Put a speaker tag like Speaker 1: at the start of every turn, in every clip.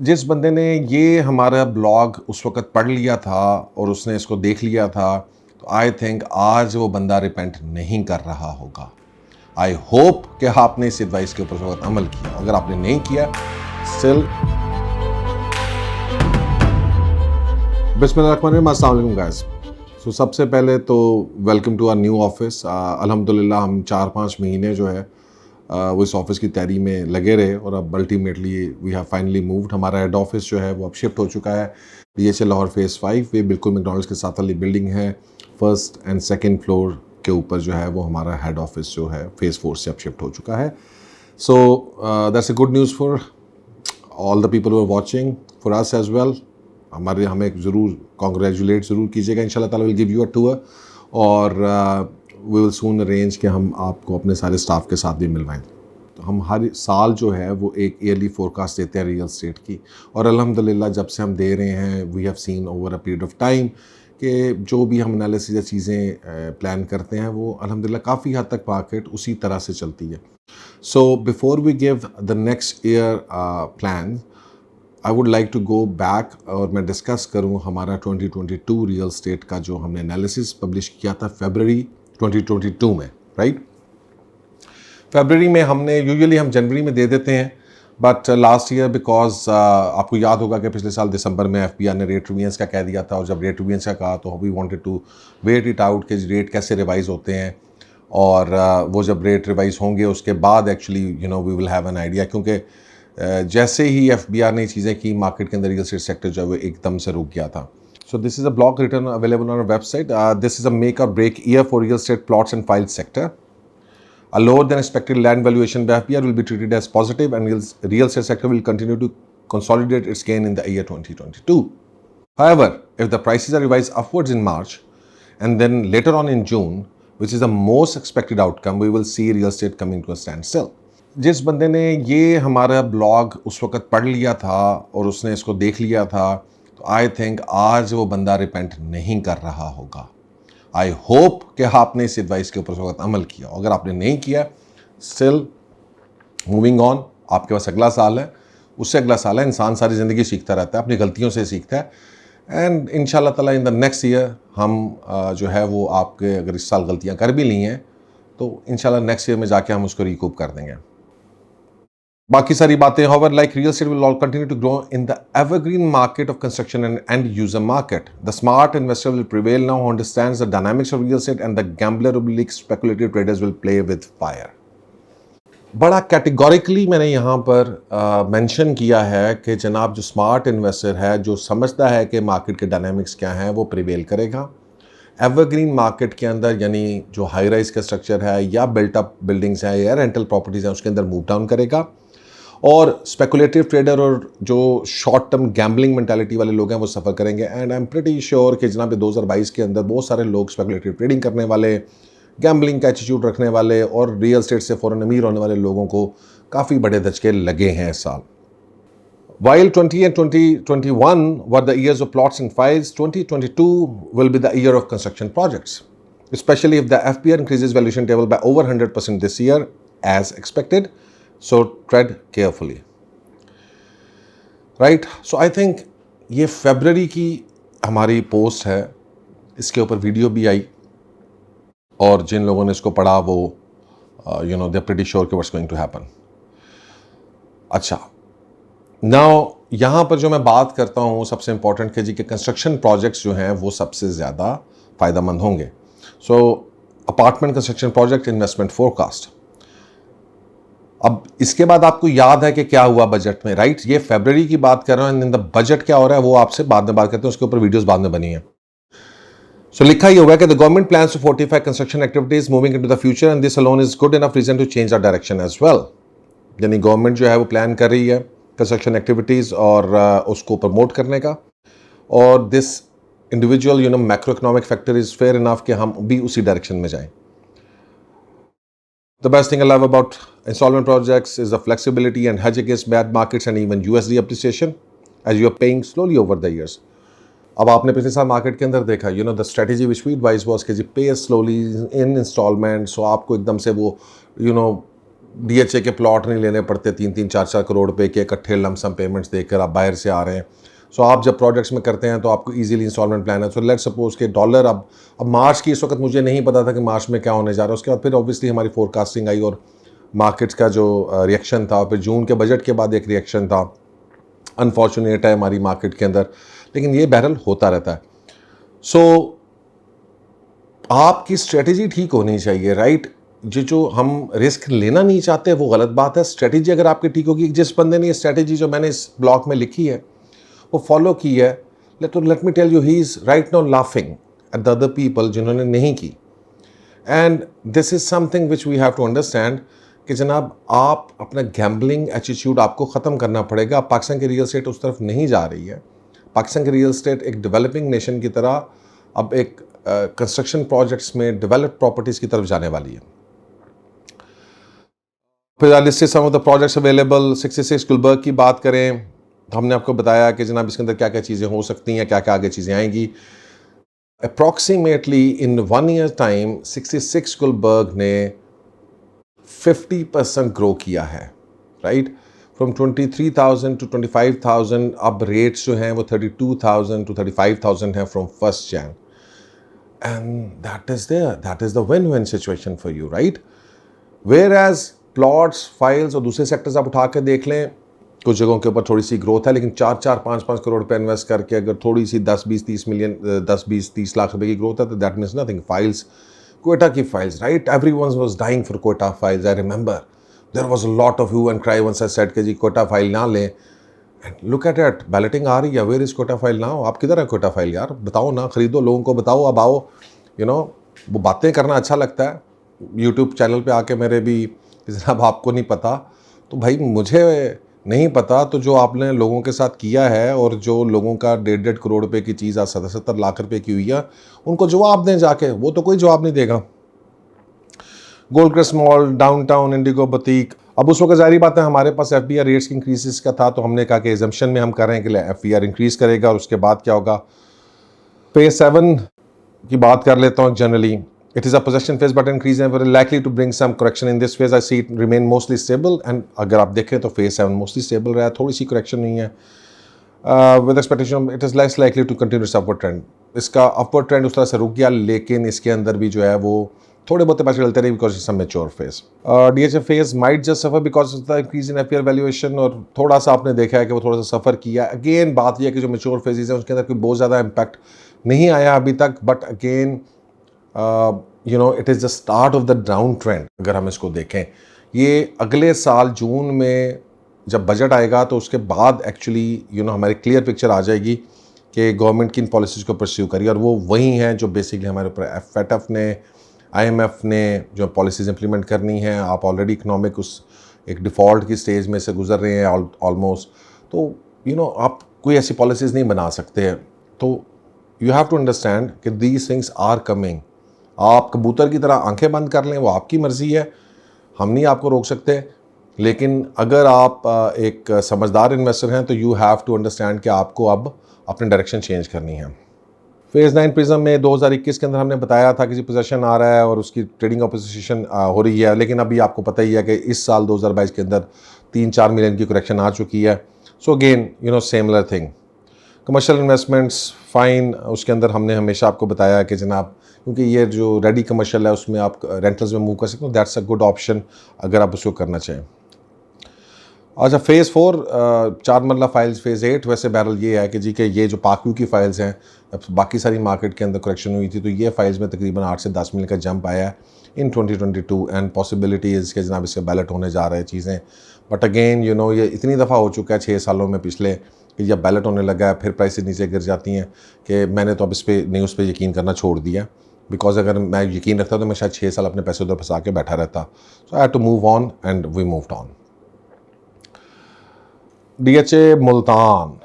Speaker 1: जिस बंदे ने ये हमारा ब्लॉग उस वक़्त पढ़ लिया था और उसने इसको देख लिया था, तो आई थिंक आज वो बंदा रिपेंट नहीं कर रहा होगा। आई होप कि आपने इस एडवाइस के ऊपर उस वक़्त अमल किया। अगर आपने नहीं किया, स्टिल बिस्मिल्लाहिर्रहमानिर्रहीम, अस्सलाम वालेकुम गाइस। सो सबसे पहले तो welcome to our new office. अल्हम्दुलिल्लाह हम 4-5 महीने जो है वो इस ऑफिस की तैयारी में लगे रहे और अब ultimately we have finally moved. हमारा हेड ऑफिस जो है वो अब शिफ्ट हो चुका है DHL लाहौर फेज़ 5। ये बिल्कुल मैकडॉनल्ड्स के साथ वाली बिल्डिंग है। फर्स्ट एंड सेकंड फ्लोर के ऊपर जो है वो हमारा हेड ऑफिस जो है फेज़ 4 से अब शिफ्ट हो चुका है। So that's a good news for all the people who are watching, for us as well. हमें ज़रूर कॉन्ग्रेचुलेट ज़रूर कीजिएगा। इंशाल्लाह ताला will give you a tour और वी विल सून अरेंज कि हम आपको अपने सारे स्टाफ के साथ भी मिलवाएं। तो हम हर साल जो है वो एक ईयरली फोरकास्ट देते हैं रियल एस्टेट की, और अल्हम्दुलिल्लाह जब से हम दे रहे हैं we have seen over a period of time कि जो भी हम एनालिसिस या चीज़ें प्लान करते हैं वो अल्हम्दुलिल्लाह काफ़ी हद तक मार्केट उसी तरह से चलती है। So before we give the next year plan, I would like to go back और मैं डिस्कस करूं हमारा 2022 रियल स्टेट का जो हमने एनालिसिस पब्लिश किया था फरवरी 2022 में, राइट। फरवरी में हमने यूजुअली हम जनवरी में दे देते हैं, बट लास्ट ईयर बिकॉज आपको याद होगा कि पिछले साल दिसंबर में FBR ने रेट रिवीजन्स का कह दिया था, और जब रेट रिवीजन्स का कहा तो we wanted to wait it out कि रेट कैसे रिवाइज होते हैं, और वो जब रेट रिवाइज होंगे उसके बाद actually we will have an idea, क्योंकि जैसे ही FBR ने चीज़ें की मार्केट के अंदर रियल एस्टेट सेक्टर जो है वो एकदम से रुक गया था। So this is a blog return available on our website. This is a make or break year for real estate plots and files sector. A lower than expected land valuation by FBR will be treated as positive, and real estate sector will continue to consolidate its gain in the year 2022. However, if the prices are revised upwards in March and then later on in June, which is the most expected outcome, we will see real estate coming to a standstill. जिस बंदे ने ये हमारा blog उस वक़्त पढ़ लिया था और उसने इसको देख लिया था, तो आई थिंक आज वो बंदा रिपेंट नहीं कर रहा होगा। आई होप कि आपने इस एडवाइस के ऊपर उस वक्त अमल किया। अगर आपने नहीं किया, स्टिल मूविंग ऑन, आपके पास अगला साल है, उससे अगला साल है। इंसान सारी ज़िंदगी सीखता रहता है, अपनी गलतियों से सीखता है, एंड इंशाल्लाह ताला इन द नेक्स्ट ईयर हम जो है वो आपके अगर इस साल गलतियां कर भी ली हैं तो इंशाल्लाह नेक्स्ट ईयर में जाके हम उसको रिकूप कर देंगे। बाकी सारी बातें, however, like real estate will all continue to grow in the evergreen market of construction and end user market. The smart investor will prevail now, who understands the dynamics of real estate, and the gambler oblique speculative traders will play with fire. बड़ा categorically मैंने यहाँ पर mention किया है कि जनाब जो smart investor है, जो समझता है कि मार्केट के डायनामिक्स क्या हैं, वो प्रिवेल करेगा। एवरग्रीन मार्केट के अंदर यानी जो हाई राइज का स्ट्रक्चर है या बिल्ट अप बिल्डिंग्स हैं या रेंटल प्रॉपर्टीज़ हैं उसके अंदर मूव डाउन करेगा, और स्पेकुलेटिव ट्रेडर और जो शॉर्ट टर्म गैम्बलिंग मेंटालिटी वाले लोग हैं वो सफ़र करेंगे। And I am pretty sure कि जनाब 2022 के अंदर बहुत सारे लोग स्पेकुलेटिव ट्रेडिंग करने वाले, गैम्बलिंग का एटीट्यूड रखने वाले और रियल एस्टेट से फ़ौरन अमीर होने वाले लोगों को काफ़ी बड़े धचके लगे हैं इस साल। While 20 and 2021 were the years of plots and files, 2022 will be the year of construction projects, especially if the FBR increases valuation table by over 100% this year as expected. So tread carefully. Right? So I think ये फरवरी की हमारी post है, इसके ऊपर video भी आई, और जिन लोगों ने इसको पढ़ा वो दे प्रीटी श्योर कि व्हाट्स गोइंग टू हैपन। अच्छा, नाउ यहाँ पर जो मैं बात करता हूँ सबसे इम्पॉर्टेंट कि जी के कंस्ट्रक्शन प्रोजेक्ट्स जो हैं वो सबसे ज़्यादा फ़ायदेमंद होंगे। So apartment construction project investment forecast. अब इसके बाद आपको याद है कि क्या हुआ बजट में, राइट। ये फरवरी की बात कर रहा हूँ, इन द बजट क्या हो रहा है वो आपसे बाद में बात करते हैं, उसके ऊपर वीडियोस बाद में बनी है। सो लिखा ये हुआ है कि the government plans to fortify construction activities moving into the future and this alone is good enough reason to change our direction as well. यानी गवर्नमेंट जो है वो प्लान कर रही है कंस्ट्रक्शन एक्टिविटीज़ और उसको प्रमोट करने का, और this individual macro economic factor is fair enough कि हम भी उसी डायरेक्शन में जाएं। The best thing I love about installment projects is the flexibility and hedge against bad markets and even USD appreciation as you are paying slowly over the years. अब आपने पिछले साल मार्केट के अंदर देखा, the strategy which we advise was कि जी पे स्लोली इन इंस्टॉलमेंट, सो आपको एकदम से वो DHA के प्लॉट नहीं लेने पड़ते 3-4 करोड़ रुपए के इकट्ठे लमसम पेमेंट्स देकर आप बाहर से आ रहे हैं। सो आप जब प्रोजेक्ट्स में करते हैं तो आपको इजीली इंस्टॉलमेंट प्लान है। सो लेट्स सपोज के डॉलर अब मार्च की इस वक्त मुझे नहीं पता था कि मार्च में क्या होने जा रहा है। उसके बाद फिर ऑब्वियसली हमारी फोरकास्टिंग आई और मार्केट्स का जो रिएक्शन था, फिर जून के बजट के बाद एक रिएक्शन था, अनफॉर्चुनेट है हमारी मार्केट के अंदर, लेकिन ये बहरहाल होता रहता है। सो आपकी स्ट्रेटजी ठीक होनी चाहिए, राइट। जो हम रिस्क लेना नहीं चाहते वो गलत बात है। स्ट्रेटजी अगर आपकी ठीक होगी, जिस बंदे ने ये स्ट्रेटजी जो मैंने इस ब्लॉग में लिखी है वो फॉलो की है, let me tell you, he is right now laughing at the other people जिन्होंने नहीं की। And this is something which we have to understand कि जनाब आप अपना गैम्बलिंग एटीट्यूड आपको ख़त्म करना पड़ेगा। पाकिस्तान की रियल एस्टेट उस तरफ नहीं जा रही है। पाकिस्तान की रियल एस्टेट एक डेवलपिंग नेशन की तरह अब एक कंस्ट्रक्शन प्रोजेक्ट्स में डेवलप्ड प्रॉपर्टीज़ की तरफ जाने वाली है। फिर I listed some of the projects available. 66 Gulberg की बात करें तो हमने आपको बताया कि जनाब इसके अंदर क्या क्या चीज़ें हो सकती हैं, क्या क्या आगे चीज़ें आएंगी। अप्रॉक्सीमेटली इन 1 ईयर टाइम 66 गुलबर्ग ने 50% ग्रो किया है, राइट। फ्रॉम 23,000 टू 25,000 अब रेट्स जो हैं वो 32,000 टू 35,000 हैं from 1 Jan। And that is the win-win situation for you, right? Whereas plots, files और दूसरे सेक्टर्स आप उठा के देख लें, कुछ जगहों के ऊपर थोड़ी सी ग्रोथ है, लेकिन 4-5 करोड़ रुपए इन्वेस्ट करके अगर थोड़ी सी 10-20-30 लाख रुपए की ग्रोथ है तो that means nothing. Files, Quetta की files, right, everyone was dying for Quetta files. I remember there was a lot of hue and cry once I said कि जी क्वेटा फाइल ना लें। And look at it, balloting आ रही है, where is Quetta file now? आप किधर है क्वेटा फाइल यार? बताओ ना, खरीदो, लोगों को बताओ, अब आओ। वो बातें करना अच्छा लगता है यूट्यूब चैनल पे आके मेरे भी, जनाब आपको नहीं पता तो भाई मुझे नहीं पता, तो जो आपने लोगों के साथ किया है और जो लोगों का 1.5 करोड़ रुपए की चीज़ आज 70 लाख रुपए की हुई है, उनको जवाब दें जाके। वो तो कोई जवाब नहीं देगा। Gold crust mall, downtown, Indigo boutique. अब उस वक्त जारी बात है हमारे पास FBR रेट्स की इंक्रीजेस का था, तो हमने कहा कि एजम्पशन में हम कर रहे हैं कि FBR इंक्रीज करेगा और उसके बाद क्या होगा। फेज 7 की बात कर लेता हूँ। Generally it is a possession phase but increase and very likely to bring some correction in this phase. I see it remain mostly stable and अगर आप देखें तो phase 7 mostly stable रहा है, थोड़ी सी correction नहीं है। with expectation it is less likely to continue its upward trend. इसका upward trend उस तरह से रुक गया, लेकिन इसके अंदर भी जो है वो थोड़े बहुत पैसे चलते रहे because it's a mature phase. DHA phase might just suffer because of the increase in FPR valuation, और थोड़ा सा आपने देखा है कि वो थोड़ा सा सफ़र किया। अगेन बात यह है कि जो mature phases हैं उसके अंदर कोई बहुत ज़्यादा impact नहीं आया अभी तक, but again it is the start of the down trend. अगर हम इसको देखें, ये अगले साल जून में जब बजट आएगा तो उसके बाद एक्चुअली हमारी क्लियर पिक्चर आ जाएगी कि गवर्नमेंट किन पॉलिसीज़ को परस्यू करी, और वो वही हैं जो बेसिकली हमारे ऊपर FATF ने, IMF ने जो पॉलिसीज़ इंप्लीमेंट करनी है। आप ऑलरेडी इकनॉमिक उस एक डिफ़ॉल्ट की स्टेज में से गुजर रहे हैं ऑलमोस्ट, तो आप कोई ऐसी पॉलिसीज़ नहीं बना सकते हैं। तो यू हैव टू अंडरस्टैंड कि दीज थिंग्स आर कमिंग। आप कबूतर की तरह आंखें बंद कर लें, वो आपकी मर्ज़ी है, हम नहीं आपको रोक सकते। लेकिन अगर आप एक समझदार इन्वेस्टर हैं तो यू हैव टू अंडरस्टैंड कि आपको अब अपनी डायरेक्शन चेंज करनी है। फेज़ 9 प्रिज्म में 2021 के अंदर हमने बताया था कि पोजीशन आ रहा है और उसकी ट्रेडिंग ऑपोजिशन हो रही है, लेकिन अभी आपको पता ही है कि इस साल 2022 के अंदर 3-4 मिलियन की करेक्शन आ चुकी है। So again similar thing. Commercial investments fine, उसके अंदर हमने हमेशा आपको बताया कि जनाब क्योंकि ये जो रेडी कमर्शियल है उसमें आप रेंटल्स में मूव कर सकते हो, दैट्स अ गुड ऑप्शन अगर आप उसको करना चाहें। अच्छा, फेज़ 4 4 मरला फाइल्स, फेज़ 8 वैसे बहरहाल ये है कि जी कि ये जो पाकू की फ़ाइल्स हैं, अब बाकी सारी मार्केट के अंदर करेक्शन हुई थी, तो ये फाइल्स में तकरीबन 8 से 10 मिलियन का जंप आया है इन 2022 एंड पॉसिबिलिटीज़ के जनाब इसके बैलेट होने जा रहे हैं चीज़ें। बट अगेन ये इतनी दफ़ा हो चुका है 6 सालों में पिछले कि जब बैलेट होने लगा है फिर प्राइसेस नीचे गिर जाती हैं कि मैंने तो अब इस पर न्यूज़ पे यकीन करना छोड़ दिया, बिकॉज अगर मैं यकीन रखता तो मैं शायद 6 साल अपने पैसे उधर फंसा के बैठा रहता। So I had to move on and we moved on. DHA Multan.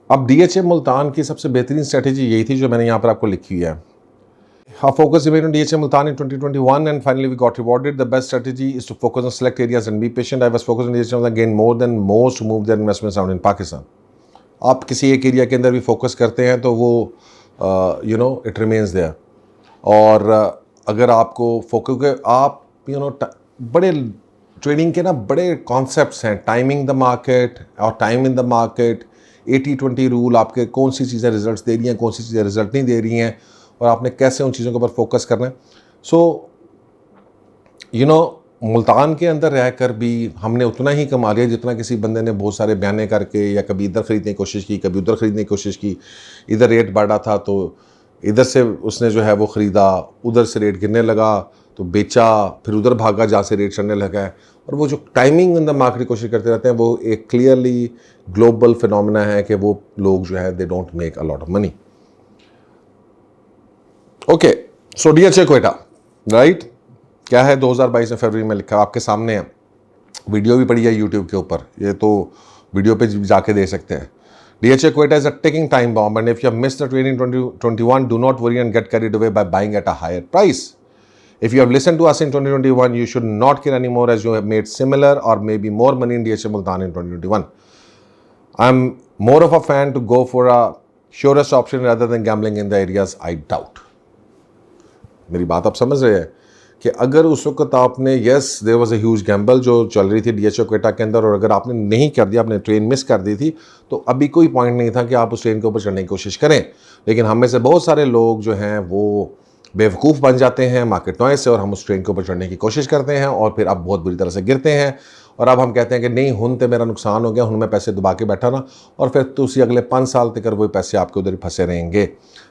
Speaker 1: अब DHA मुल्तान की सबसे बेहतरीन स्ट्रेटेजी यही थी जो मैंने यहाँ पर आपको लिखी है। Our focus remained on DHA Multan in 2021 and finally we got rewarded. The best strategy is to focus on select areas and be patient. I was focused on DHA Multan, gained more than most to move their investments out in Pakistan. आप किसी एक area के अंदर भी focus करते हैं तो वो इट रिमेन्स देयर। और अगर आपको फोकस आप बड़े ट्रेडिंग के ना बड़े कॉन्सेप्ट्स हैं, टाइमिंग द मार्केट और time in the market, 80-20 rule, आपके कौन सी चीज़ें रिजल्ट्स दे रही हैं, कौन सी चीज़ें रिजल्ट नहीं दे रही हैं, और आपने कैसे उन चीज़ों के ऊपर फोकस करना है। सो मुल्तान के अंदर रहकर भी हमने उतना ही कमा लिया जितना किसी बंदे ने बहुत सारे बयाने करके, या कभी इधर ख़रीदने की कोशिश की, कभी उधर ख़रीदने की कोशिश की, इधर रेट बढ़ा था तो इधर से उसने जो है वो ख़रीदा, उधर से रेट गिरने लगा तो बेचा, फिर उधर भागा जहाँ से रेट चढ़ने लगा है। और वो जो टाइमिंग इन द मार्केट की कोशिश करते रहते हैं, वो एक क्लियरली ग्लोबल फिनोमेना है कि वो लोग जो है they don't make a lot of money. Okay, so DHA Quetta, right, क्या है 2022 में फरवरी में लिखा आपके सामने है, वीडियो भी पड़ी है यूट्यूब के ऊपर, ये तो वीडियो पे जाके दे सकते हैं। DHA Quetta is a ticking time bomb, and if you have missed the trade in 2021, do not worry and get carried away by buying at a higher price. If you have listened to us in 2021, you should not care anymore, as you have made similar or maybe more money in DHA Multan in 2021. I'm more of a fan to go for a surest option rather than gambling in the areas I doubt. मेरी बात आप समझ रहे हैं कि अगर उस वक्त आपने yes there was a huge gamble जो चल रही थी DHA क्वेटा के अंदर, और अगर आपने नहीं कर दिया, आपने ट्रेन मिस कर दी थी, तो अभी कोई पॉइंट नहीं था कि आप उस ट्रेन के ऊपर चढ़ने की कोशिश करें। लेकिन हम में से बहुत सारे लोग जो हैं वो बेवकूफ़ बन जाते हैं मार्केट नॉइज़ से, और हम उस ट्रेन के ऊपर चढ़ने की कोशिश करते हैं और फिर अब बहुत बुरी तरह से गिरते हैं। और अब हम कहते हैं कि नहीं, हुन तो मेरा नुकसान हो गया, हुन मैं पैसे दबा के बैठा ना, और फिर तो उसी अगले 5 साल तक वही पैसे आपके उधर ही फंसे रहेंगे।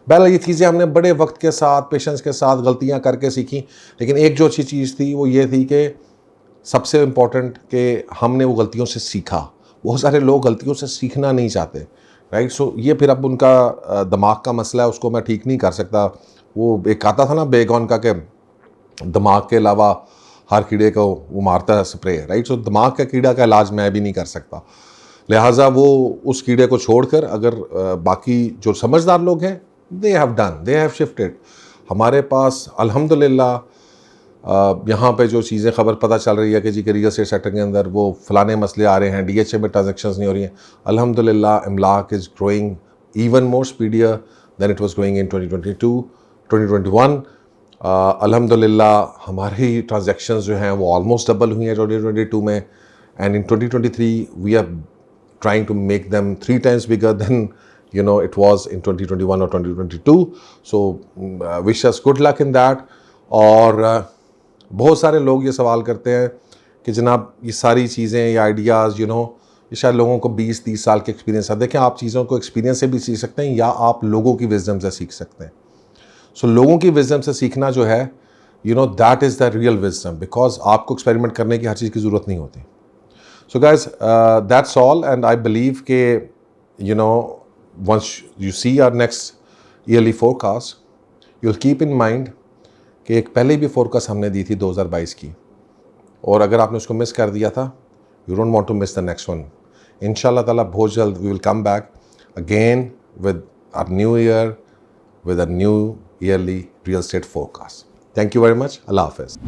Speaker 1: पहले ये चीज़ें हमने बड़े वक्त के साथ, पेशेंस के साथ, गलतियां करके सीखी। लेकिन एक जो अच्छी चीज़ थी वो ये थी कि सबसे इम्पॉर्टेंट कि हमने वो गलतियों से सीखा। बहुत सारे लोग गलतियों से सीखना नहीं चाहते, राइट। सो ये फिर अब उनका दिमाग का मसला है, उसको मैं ठीक नहीं कर सकता। वो एक आता था ना बेगॉन का कि दिमाग के अलावा हर कीड़े को वो मारता है स्प्रे, राइट। सो दिमाग का कीड़ा का इलाज मैं भी नहीं कर सकता, लिहाजा वो उस कीड़े को छोड़कर अगर बाकी जो समझदार लोग हैं दे हैव शिफ्टेड। हमारे पास अल्हम्दुलिल्लाह यहाँ पे जो चीज़ें खबर पता चल रही है कि जी के रियल एस्टेट सेक्टर के अंदर वो फलाने मसले आ रहे हैं, DHA में ट्रांजेक्शन्स नहीं हो रही हैं, अल्हम्दुलिल्लाह Imlaak is growing even more speedier than it was growing in 2021। अल्हम्दुलिल्लाह हमारी ट्रांजेक्शन्स जो हैं वो ऑलमोस्ट डबल हुई हैं 2022 में, and in 2023 we are trying to make them 3 times bigger than it was in 2021 or 2022. So wish us good luck in that. और बहुत सारे लोग ये सवाल करते हैं कि जनाब ये सारी चीज़ें, ये आइडियाज़ ये शायद लोगों को 20-30 साल के एक्सपीरियंस है। देखें, आप चीज़ों को एक्सपीरियंस से भी सीख सकते हैं या आप लोगों की विजडम से सीख सकते हैं। सो लोगों की विजडम से सीखना जो है that is the real wisdom, because आपको एक्सपेरिमेंट करने की हर चीज़ की ज़रूरत नहीं होती। So guys, that's all, and I believe ke once you see our next yearly forecast, you'll keep in mind कि एक पहले भी फोरकास्ट हमने दी थी 2022 की, और अगर आपने उसको मिस कर दिया था, you don't want to miss the next one. इंशाल्लाह ताला बहुत जल्द we will come back again with our new year, with a new yearly real estate forecast. Thank you very much. Allah Hafiz.